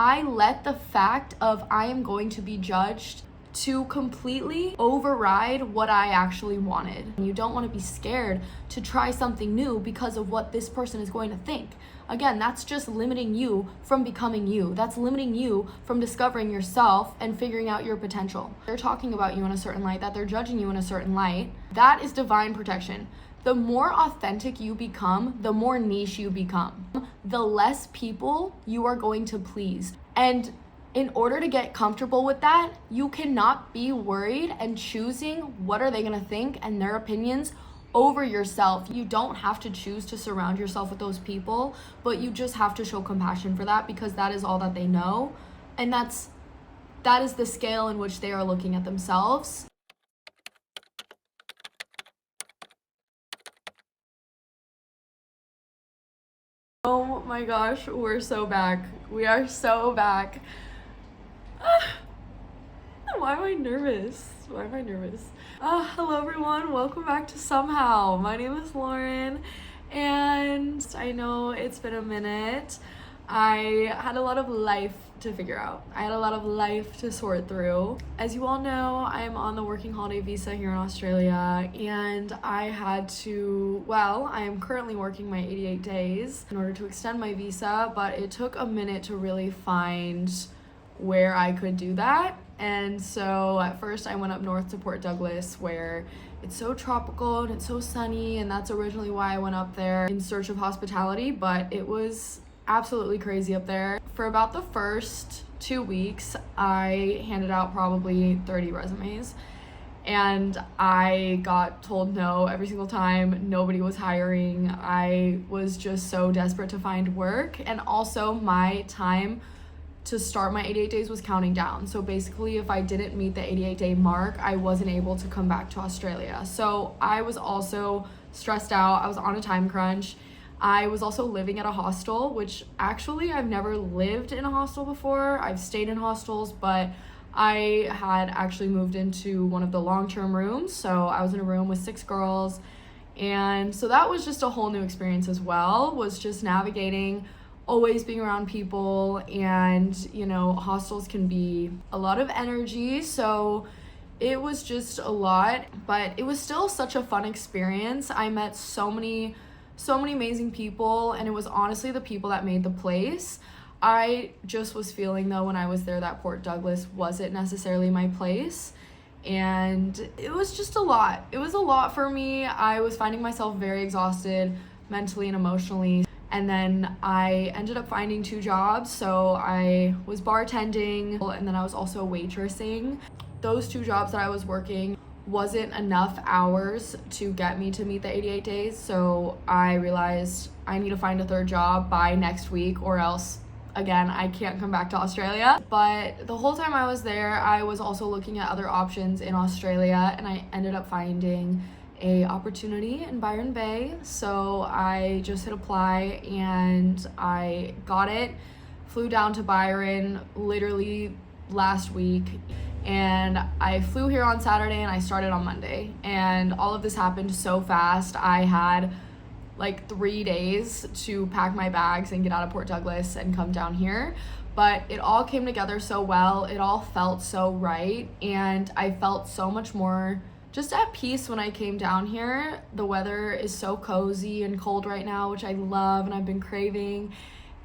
I let the fact of I am going to be judged to completely override what I actually wanted. You don't want to be scared to try something new because of what this person is going to think. Again, that's just limiting you from becoming you. That's limiting you from discovering yourself and figuring out your potential. They're talking about you in a certain light, that they're judging you in a certain light. That is divine protection. The more authentic you become, the more niche you become. The less people you are going to please. And in order to get comfortable with that, you cannot be worried and choosing what are they gonna think and their opinions over yourself. You don't have to choose to surround yourself with those people, but you just have to show compassion for that, because that is all that they know. And that is the scale in which they are looking at themselves. Oh my gosh, we're so back. We are so back. Why am I nervous? Hello everyone, welcome back to Somehow. My name is Lauren, and I know it's been a minute. I had a lot of life to figure out. I had a lot of life to sort through. As you all know, I'm on the working holiday visa here in Australia, and I am currently working my 88 days in order to extend my visa, but it took a minute to really find where I could do that. And so at first I went up north to Port Douglas, where it's so tropical and it's so sunny, and that's originally why I went up there in search of hospitality, but it was absolutely crazy up there. For about the first 2 weeks, I handed out probably 30 resumes, and I got told no every single time. Nobody was hiring. I was just so desperate to find work, and also my time to start my 88 days was counting down. So basically, if I didn't meet the 88-day mark, I wasn't able to come back to Australia. So I was also stressed out. I was on a time crunch. I was also living at a hostel, which actually I've never lived in a hostel before. I've stayed in hostels, but I had actually moved into one of the long-term rooms. So I was in a room with 6 girls. And so that was just a whole new experience as well, was just navigating always being around people. And hostels can be a lot of energy, so it was just a lot, but it was still such a fun experience. I met so many amazing people, and it was honestly the people that made the place. I just was feeling, though, when I was there, that Port Douglas wasn't necessarily my place, and it was just a lot. It was a lot for me. I was finding myself very exhausted mentally and emotionally. And then I ended up finding 2 jobs. So I was bartending, and then I was also waitressing. Those 2 jobs that I was working wasn't enough hours to get me to meet the 88 days. So I realized I need to find a 3rd job by next week, or else, again, I can't come back to Australia. But the whole time I was there, I was also looking at other options in Australia, and I ended up finding a opportunity in Byron Bay. So I just hit apply, and I got it. Flew down to Byron literally last week, and I flew here on Saturday and I started on Monday, and all of this happened so fast. I had like 3 days to pack my bags and get out of Port Douglas and come down here, but it all came together so well. It all felt so right, and I felt so much more just at peace when I came down here. The weather is so cozy and cold right now, which I love and I've been craving,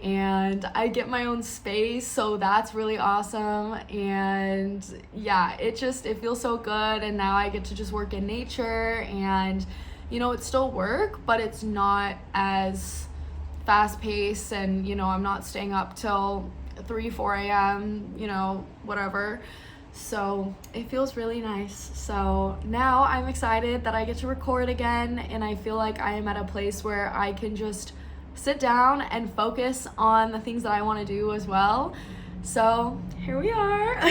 and I get my own space, so that's really awesome. And yeah, it feels so good. And now I get to just work in nature, and it's still work, but it's not as fast paced, and I'm not staying up till 3-4 a.m. Whatever. So it feels really nice. So now I'm excited that I get to record again, and I feel like I am at a place where I can just sit down and focus on the things that I want to do as well. So here we are.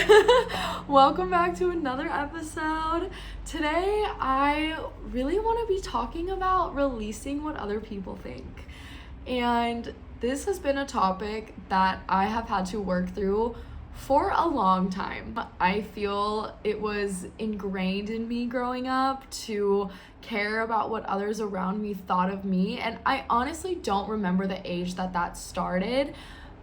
Welcome back to another episode. Today I really want to be talking about releasing what other people think. And this has been a topic that I have had to work through for a long time. I feel it was ingrained in me growing up to care about what others around me thought of me, and I honestly don't remember the age that started,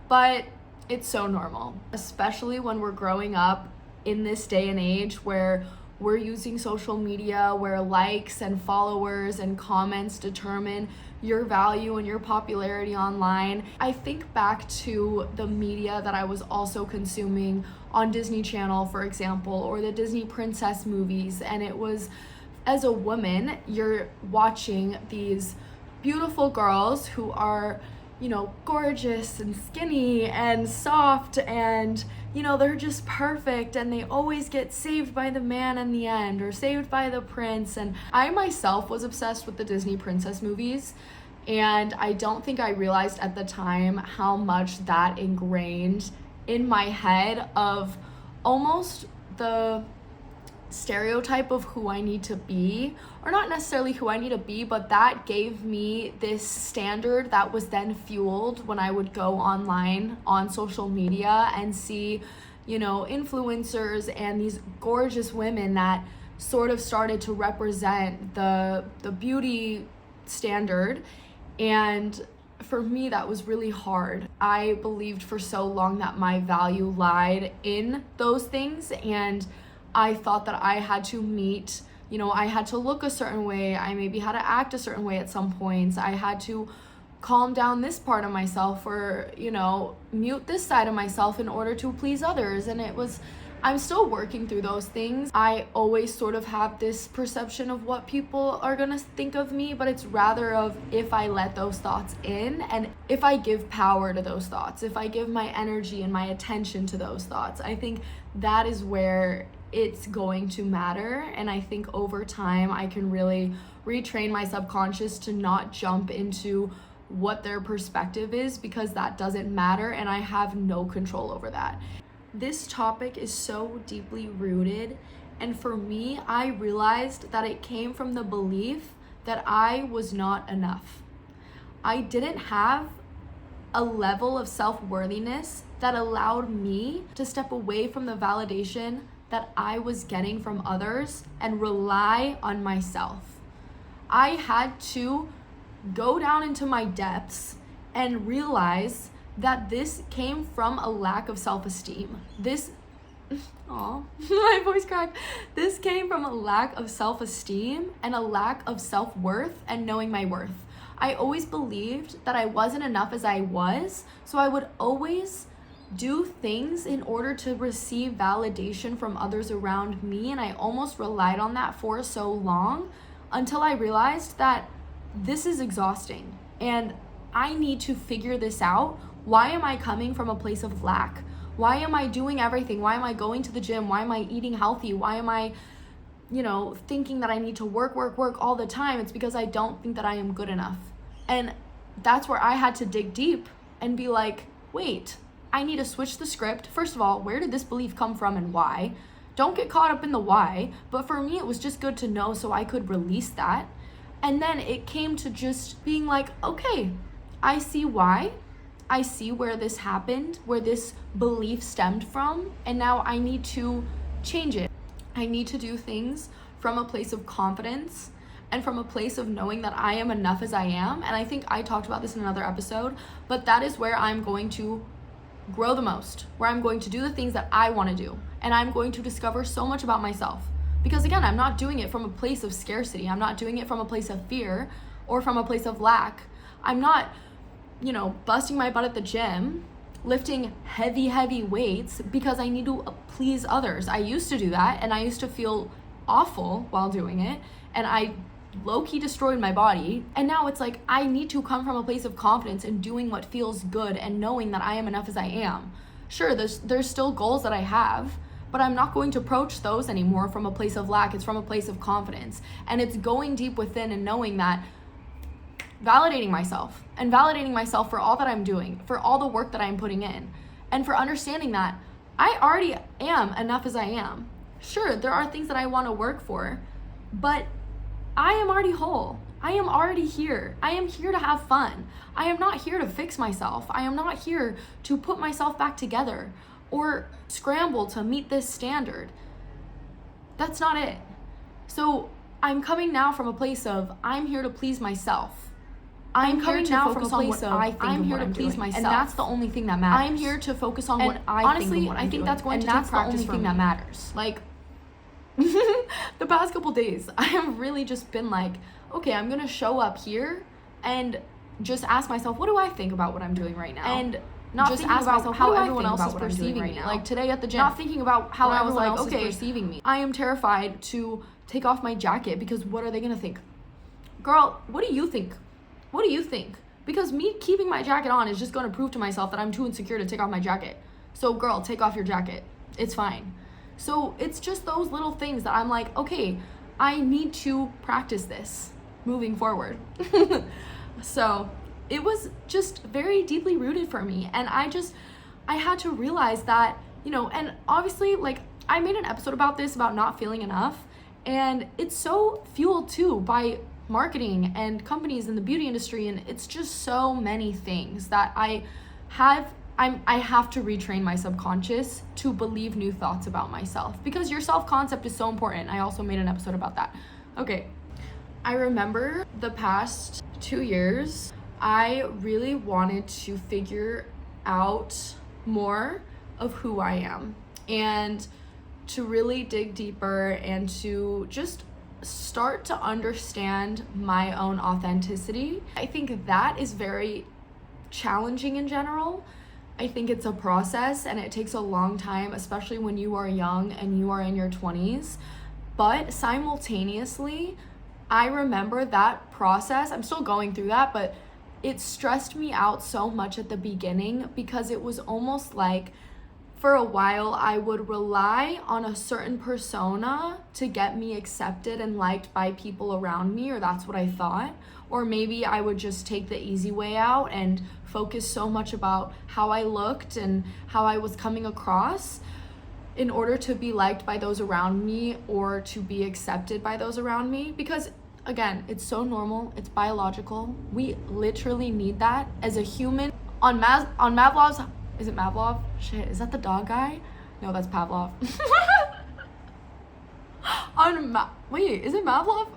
but It's so normal, especially when we're growing up in this day and age where we're using social media, where likes and followers and comments determine your value and your popularity online. I think back to the media that I was also consuming on Disney Channel, for example, or the Disney princess movies, and it was, as a woman, you're watching these beautiful girls who are, gorgeous and skinny and soft and, they're just perfect, and they always get saved by the man in the end or saved by the prince. And I myself was obsessed with the Disney princess movies, and I don't think I realized at the time how much that ingrained in my head of almost the stereotype of who I need to be, or not necessarily who I need to be, but that gave me this standard that was then fueled when I would go online on social media and see, influencers and these gorgeous women that sort of started to represent the beauty standard. And for me, that was really hard. I believed for so long that my value lied in those things, and I thought that I had to meet, I had to look a certain way. I maybe had to act a certain way at some points. I had to calm down this part of myself or, mute this side of myself in order to please others. And I'm still working through those things. I always sort of have this perception of what people are gonna think of me, but it's rather of if I let those thoughts in and if I give power to those thoughts, if I give my energy and my attention to those thoughts. I think that is where it's going to matter. And I think over time I can really retrain my subconscious to not jump into what their perspective is, because that doesn't matter and I have no control over that. This topic is so deeply rooted, and for me, I realized that it came from the belief that I was not enough. I didn't have a level of self-worthiness that allowed me to step away from the validation that I was getting from others and rely on myself. I had to go down into my depths and realize that this came from a lack of self-esteem. My voice cracked. This came from a lack of self-esteem and a lack of self-worth and knowing my worth. I always believed that I wasn't enough as I was, so I would always do things in order to receive validation from others around me, and I almost relied on that for so long until I realized that this is exhausting and I need to figure this out. Why am I coming from a place of lack? Why am I doing everything? Why am I going to the gym? Why am I eating healthy? Why am I, thinking that I need to work all the time? It's because I don't think that I am good enough. And that's where I had to dig deep and be like, wait, I need to switch the script. First of all, where did this belief come from and why? Don't get caught up in the why. But for me, it was just good to know so I could release that. And then it came to just being like, okay, I see why. I see where this happened, where this belief stemmed from, and now I need to change it. I need to do things from a place of confidence and from a place of knowing that I am enough as I am. And I think I talked about this in another episode, but that is where I'm going to grow the most, where I'm going to do the things that I want to do. And I'm going to discover so much about myself. Because again, I'm not doing it from a place of scarcity. I'm not doing it from a place of fear or from a place of lack. I'm not, busting my butt at the gym, lifting heavy weights because I need to please others. I used to do that, and I used to feel awful while doing it, and I low-key destroyed my body. And now it's like I need to come from a place of confidence and doing what feels good and knowing that I am enough as I am. Sure, there's still goals that I have, but I'm not going to approach those anymore from a place of lack. It's from a place of confidence, and it's going deep within and knowing that, validating myself for all that I'm doing, for all the work that I'm putting in, and for understanding that I already am enough as I am. Sure, there are things that I want to work for, but I am already whole. I am already here. I am here to have fun. I am not here to fix myself. I am not here to put myself back together or scramble to meet this standard. That's not it. So I'm coming now from a place of I'm here to please myself. I'm coming here to now focus from a on place what of I think I'm of here what to I'm please doing. myself. And that's the only thing that matters. I'm here to focus on And what I honestly, think of what I'm I think doing. that's going and to that's take the practice only for thing me. that matters. Like, the past couple days, I have really just been like, okay, I'm gonna show up here and just ask myself, what do I think about what I'm doing right now? And not just thinking ask about myself, how what do I everyone think else about is what I'm doing perceiving right me. now? Like today at the gym, Not thinking about how I was everyone like, else okay, is perceiving me. I am terrified to take off my jacket because what are they gonna think? Girl, what do you think? What do you think? Because me keeping my jacket on is just gonna prove to myself that I'm too insecure to take off my jacket. So girl, take off your jacket. It's fine. So it's just those little things that I'm like, okay, I need to practice this moving forward. So it was just very deeply rooted for me. And I had to realize that, and obviously, like, I made an episode about this, about not feeling enough. And it's so fueled too by marketing and companies in the beauty industry. And it's just so many things that I have to retrain my subconscious to believe new thoughts about myself, because your self-concept is so important. I also made an episode about that. Okay. I remember the past 2 years, I really wanted to figure out more of who I am and to really dig deeper and to just start to understand my own authenticity. I think that is very challenging in general. I think it's a process and it takes a long time, especially when you are young and you are in your 20s. But simultaneously, I remember that process. I'm still going through that, but it stressed me out so much at the beginning because it was almost like for a while I would rely on a certain persona to get me accepted and liked by people around me, or that's what I thought. Or maybe I would just take the easy way out and focus so much about how I looked and how I was coming across in order to be liked by those around me or to be accepted by those around me. Because again, it's so normal, it's biological. We literally need that as a human. On Mavlov's, is it Mavlov? Shit, is that the dog guy? No, that's Pavlov. Wait, is it Mavlov?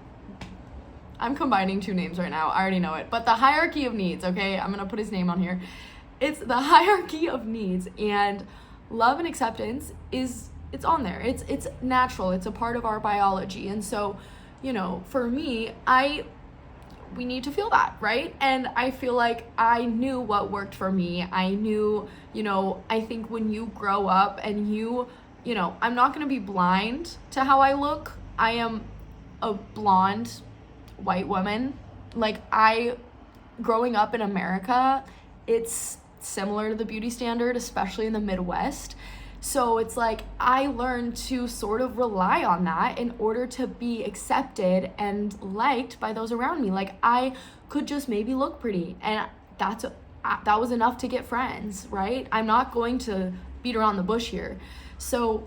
I'm combining two names right now. I already know it. But the hierarchy of needs, okay? I'm gonna put his name on here. It's the hierarchy of needs, and love and acceptance it's on there. It's natural. It's a part of our biology. And so, for me, we need to feel that, right? And I feel like I knew what worked for me. I knew, I think when you grow up and I'm not gonna be blind to how I look. I am a blonde white woman. Like, growing up in America, it's similar to the beauty standard, especially in the Midwest. So it's like I learned to sort of rely on that in order to be accepted and liked by those around me. Like, I could just maybe look pretty, and that was enough to get friends, right? I'm not going to beat around the bush here. So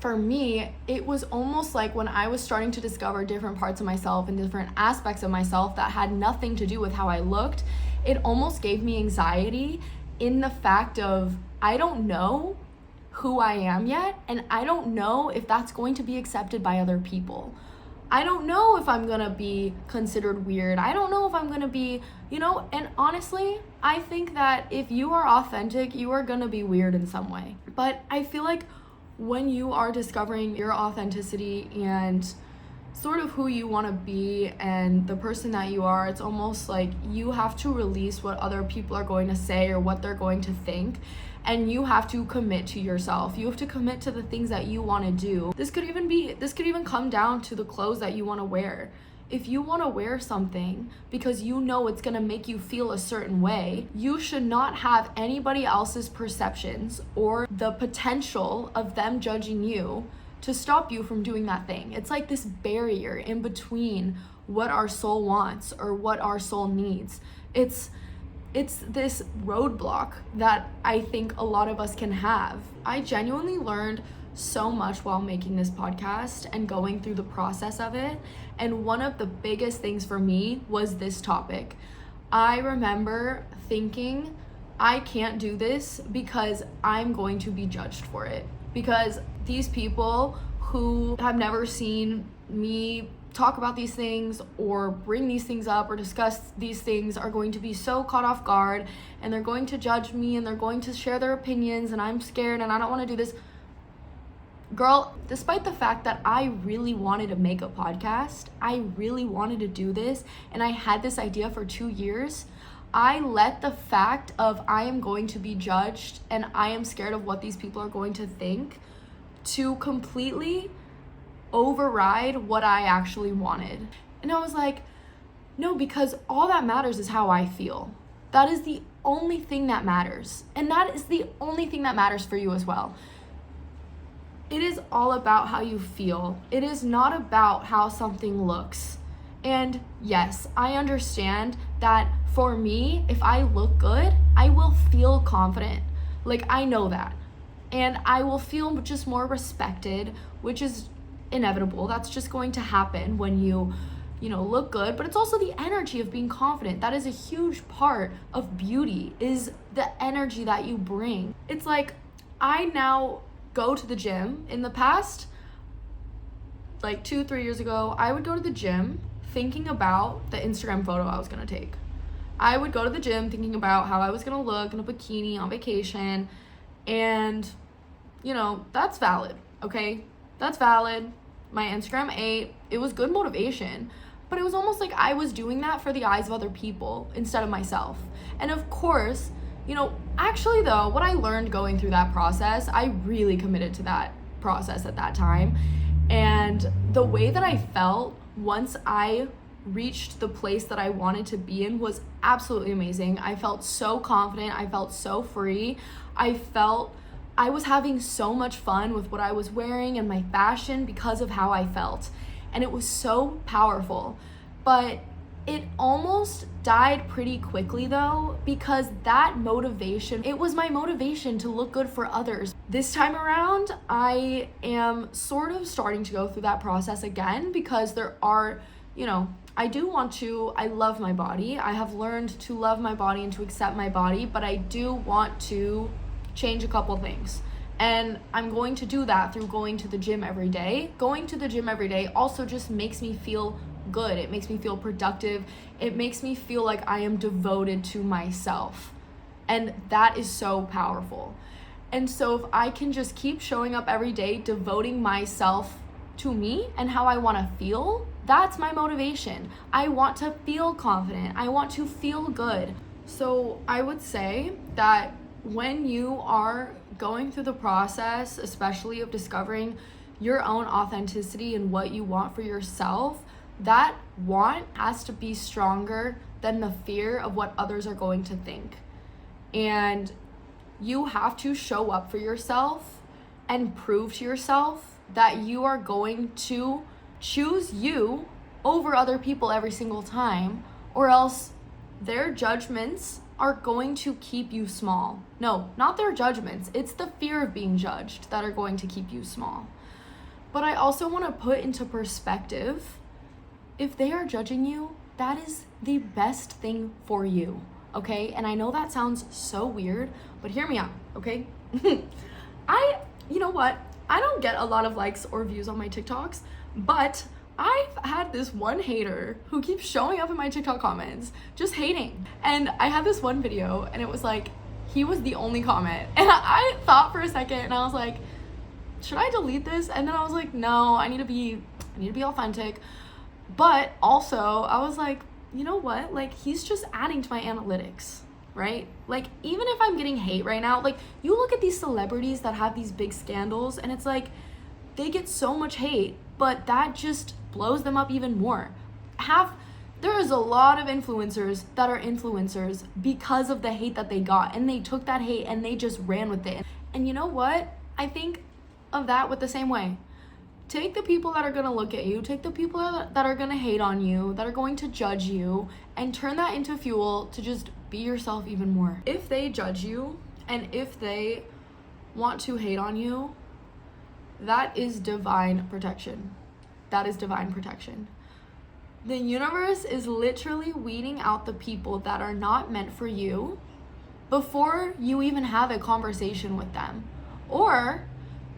for me, it was almost like when I was starting to discover different parts of myself and different aspects of myself that had nothing to do with how I looked, it almost gave me anxiety in the fact of I don't know who I am yet, and I don't know if that's going to be accepted by other people. I don't know if I'm gonna be considered weird. I don't know if I'm gonna be, and honestly, I think that if you are authentic, you are gonna be weird in some way. But I feel like when you are discovering your authenticity and sort of who you want to be and the person that you are, it's almost like you have to release what other people are going to say or what they're going to think, and you have to commit to yourself. You have to commit to the things that you want to do. This could even come down to the clothes that you want to wear. If you want to wear something because it's going to make you feel a certain way, you should not have anybody else's perceptions or the potential of them judging you to stop you from doing that thing. It's like this barrier in between what our soul wants or what our soul needs. It's this roadblock that I think a lot of us can have. I genuinely learned so much while making this podcast and going through the process of it. And one of the biggest things for me was this topic. I remember thinking, I can't do this because I'm going to be judged for it. Because these people who have never seen me talk about these things or bring these things up or discuss these things are going to be so caught off guard, and they're going to judge me, and they're going to share their opinions, and I'm scared and I don't want to do this. Girl, despite the fact that I really wanted to make a podcast, I really wanted to do this, and I had this idea for 2 years, I let the fact of I am going to be judged and I am scared of what these people are going to think to completely override what I actually wanted. And I was like, no, because all that matters is how I feel. That is the only thing that matters. And that is the only thing that matters for you as well. It is all about how you feel. It is not about how something looks. And yes, I understand that for me, if I look good, I will feel confident. Like, I know that. And I will feel just more respected, which is inevitable. That's just going to happen when you look good. But it's also the energy of being confident. That is a huge part of beauty, is the energy that you bring. It's like, I now go to the gym. In the past, like 2-3 years ago, I would go to the gym thinking about the Instagram photo I was gonna take. I would go to the gym thinking about how I was gonna look in a bikini on vacation, and that's valid, okay? That's valid. My Instagram ate. It was good motivation, but it was almost like I was doing that for the eyes of other people instead of myself. And of course, actually though, what I learned going through that process, I really committed to that process at that time. And the way that I felt once I reached the place that I wanted to be in was absolutely amazing. I felt so confident. I felt so free. I felt I was having so much fun with what I was wearing and my fashion because of how I felt. And it was so powerful. But it almost died pretty quickly though, because that motivation, it was my motivation to look good for others. This time around, I am sort of starting to go through that process again, because there are, I love my body. I have learned to love my body and to accept my body, but I do want to change a couple things. And I'm going to do that through going to the gym every day. Going to the gym every day also just makes me feel good. It makes me feel productive. It makes me feel like I am devoted to myself. And that is so powerful. And so if I can just keep showing up every day, devoting myself to me and how I want to feel, that's my motivation. I want to feel confident. I want to feel good. So I would say that when you are going through the process, especially of discovering your own authenticity and what you want for yourself, that want has to be stronger than the fear of what others are going to think. And you have to show up for yourself and prove to yourself that you are going to choose you over other people every single time, or else their judgments are going to keep you small. No, not their judgments. It's the fear of being judged that are going to keep you small. But I also want to put into perspective, if they are judging you, that is the best thing for you, okay? And I know that sounds so weird, but hear me out, okay? You know what? I don't get a lot of likes or views on my TikToks, but I've had this one hater who keeps showing up in my TikTok comments, just hating. And I had this one video, and it was like, he was the only comment. And I thought for a second, and I was like, should I delete this? And then I was like, no, I need to be authentic. But also, I was like, you know what? Like, he's just adding to my analytics, right? Like, even if I'm getting hate right now, like, you look at these celebrities that have these big scandals, and it's like, they get so much hate, but that just blows them up even more. There is a lot of influencers that are influencers because of the hate that they got, and they took that hate and they just ran with it. And you know what? I think of that with the same way. Take the people that are going to look at you, take the people that are going to hate on you, that are going to judge you, and turn that into fuel to just be yourself even more. If they judge you and if they want to hate on you, that is divine protection. That is divine protection. The universe is literally weeding out the people that are not meant for you before you even have a conversation with them. Or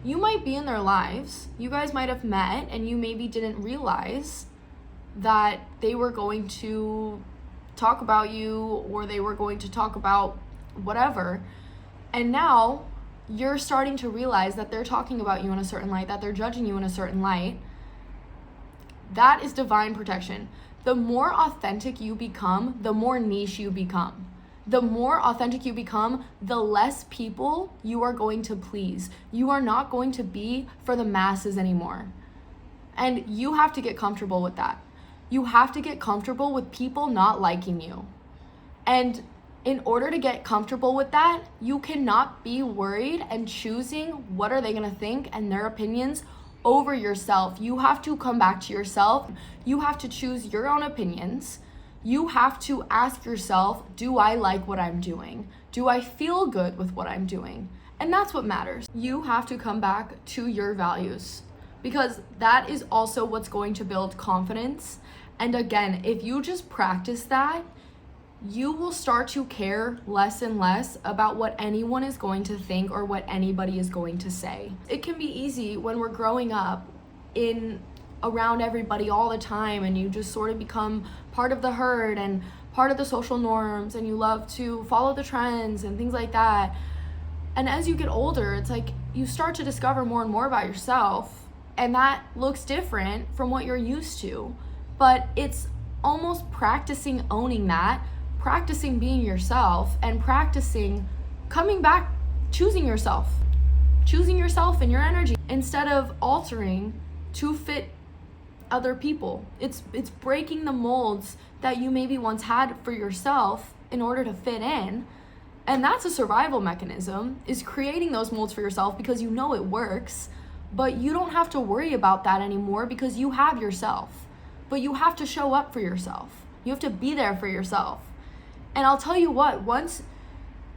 you might be in their lives, you guys might have met, and you maybe didn't realize that they were going to talk about you, or they were going to talk about whatever. And now you're starting to realize that they're talking about you in a certain light, that they're judging you in a certain light. That is divine protection. The more authentic you become, the more niche you become. The more authentic you become, the less people you are going to please. You are not going to be for the masses anymore. And you have to get comfortable with that. You have to get comfortable with people not liking you. And in order to get comfortable with that, you cannot be worried and choosing what are they going to think and their opinions over yourself. You have to come back to yourself. You have to choose your own opinions. You have to ask yourself, do I like what I'm doing? Do I feel good with what I'm doing? And that's what matters. You have to come back to your values, because that is also what's going to build confidence. And again, if you just practice that, you will start to care less and less about what anyone is going to think or what anybody is going to say. It can be easy when we're growing up around everybody all the time, and you just sort of become part of the herd and part of the social norms, and you love to follow the trends and things like that. And as you get older, it's like you start to discover more and more about yourself, and that looks different from what you're used to. But it's almost practicing owning that, practicing being yourself, and practicing coming back, choosing yourself and your energy instead of altering to fit other people. It's breaking the molds that you maybe once had for yourself in order to fit in. And that's a survival mechanism, is creating those molds for yourself because you know it works, but you don't have to worry about that anymore because you have yourself. But you have to show up for yourself. You have to be there for yourself. And I'll tell you what,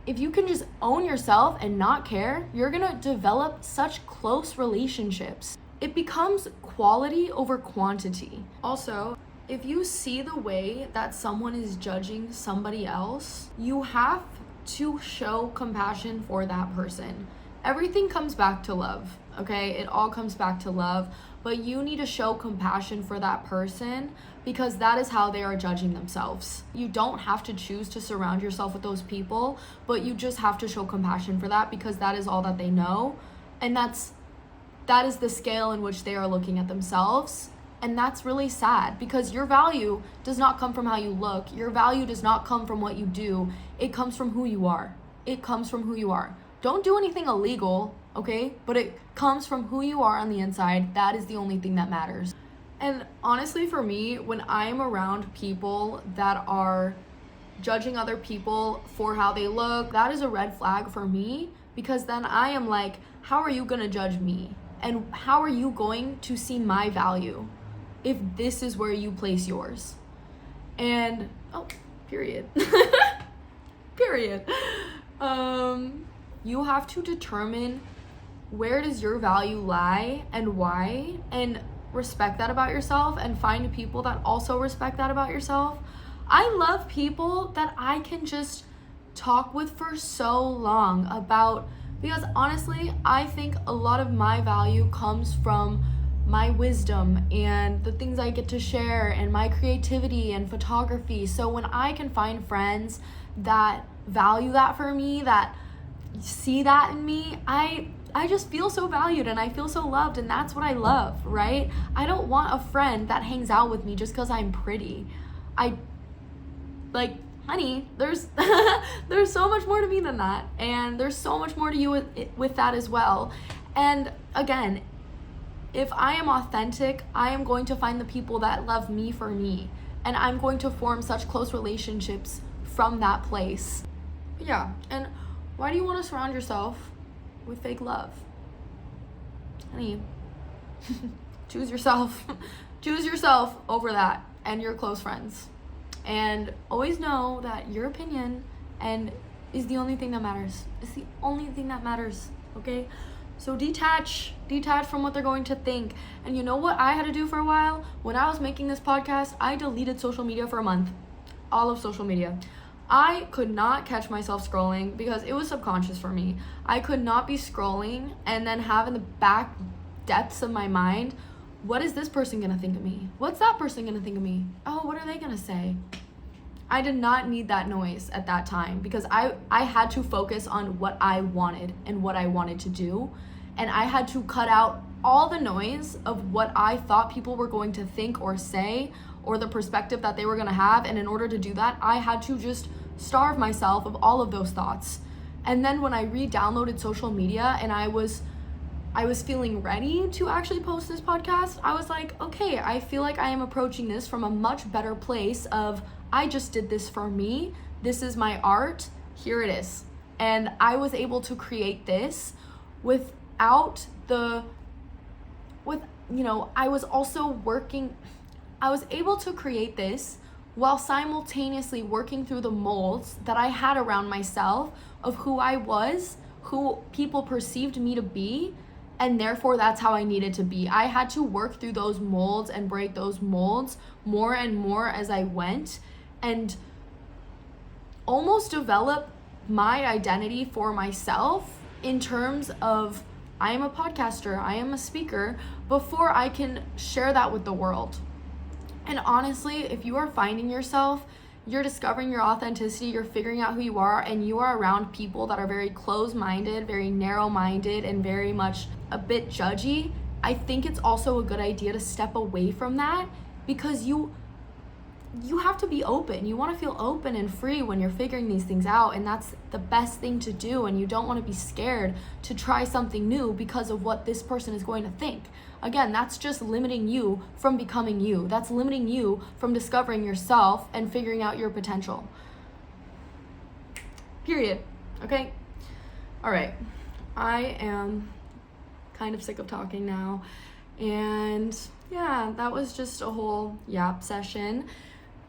if you can just own yourself and not care, you're gonna develop such close relationships. It becomes quality over quantity. Also, if you see the way that someone is judging somebody else, you have to show compassion for that person. Everything comes back to love, okay? It all comes back to love, but you need to show compassion for that person because that is how they are judging themselves. You don't have to choose to surround yourself with those people, but you just have to show compassion for that because that is all that they know. And that is the scale in which they are looking at themselves. And that's really sad because your value does not come from how you look. Your value does not come from what you do. It comes from who you are. It comes from who you are. Don't do anything illegal, okay? But it comes from who you are on the inside. That is the only thing that matters. And honestly, for me, when I am around people that are judging other people for how they look, that is a red flag for me, because then I am like, how are you gonna judge me? And how are you going to see my value if this is where you place yours? And, period. Period. You have to determine where does your value lie and why, and respect that about yourself, and find people that also respect that about yourself. I love people that I can just talk with for so long about, because honestly, I think a lot of my value comes from my wisdom and the things I get to share and my creativity and photography. So when I can find friends that value that for me, that see that in me, I just feel so valued and I feel so loved, and that's what I love, right? I don't want a friend that hangs out with me just because I'm pretty. Honey, there's there's so much more to me than that, and there's so much more to you with that as well. And again, if I am authentic, I am going to find the people that love me for me, and I'm going to form such close relationships from that place. Yeah, and why do you want to surround yourself with fake love? Honey, choose yourself. Choose yourself over that and your close friends. And always know that your opinion is the only thing that matters. It's the only thing that matters, okay? So detach from what they're going to think. And you know what I had to do for a while? When I was making this podcast, I deleted social media for a month. All of social media. I could not catch myself scrolling because it was subconscious for me. I could not be scrolling and then have in the back depths of my mind, what is this person gonna think of me? What's that person gonna think of me? Oh, what are they gonna say? I did not need that noise at that time because I had to focus on what I wanted and what I wanted to do. And I had to cut out all the noise of what I thought people were going to think or say or the perspective that they were gonna have. And in order to do that, I had to just starve myself of all of those thoughts. And then when I re-downloaded social media and I was feeling ready to actually post this podcast, I was like, okay, I feel like I am approaching this from a much better place of, I just did this for me. This is my art. Here it is. And I was able to create this I was able to create this while simultaneously working through the molds that I had around myself of who I was, who people perceived me to be, and therefore that's how I needed to be. I had to work through those molds and break those molds more and more as I went and almost develop my identity for myself in terms of I am a podcaster, I am a speaker, before I can share that with the world. And honestly, if you are finding yourself, you're discovering your authenticity, you're figuring out who you are, and you are around people that are very closed-minded, very narrow-minded, and very much a bit judgy, I think it's also a good idea to step away from that because you have to be open. You want to feel open and free when you're figuring these things out, and that's the best thing to do, and you don't want to be scared to try something new because of what this person is going to think. Again, that's just limiting you from becoming you. That's limiting you from discovering yourself and figuring out your potential. Period. Okay? All right. I am kind of sick of talking now, and yeah, that was just a whole yap session.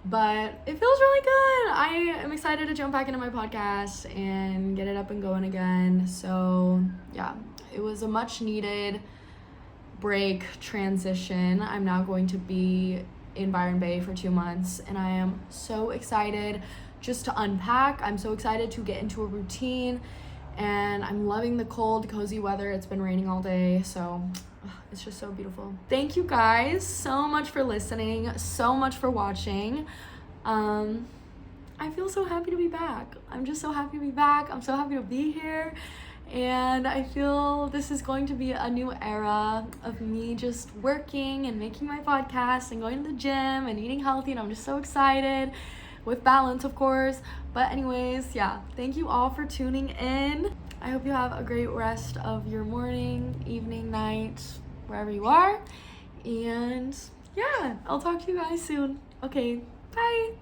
But it feels really good. I am excited to jump back into my podcast and get it up and going again. So yeah, it was a much needed break transition. I'm now going to be in Byron Bay for 2 months and I am so excited just to unpack. I'm so excited to get into a routine and I'm loving the cold, cozy weather. It's been raining all day, so it's just so beautiful. Thank you guys so much for listening, so much for watching. I feel so happy to be back. I'm just so happy to be back. I'm so happy to be here. And I feel this is going to be a new era of me just working and making my podcast and going to the gym and eating healthy. And I'm just so excited, with balance, of course. But anyways, yeah, thank you all for tuning in. I hope you have a great rest of your morning, evening, night, wherever you are. And yeah, I'll talk to you guys soon. Okay, bye.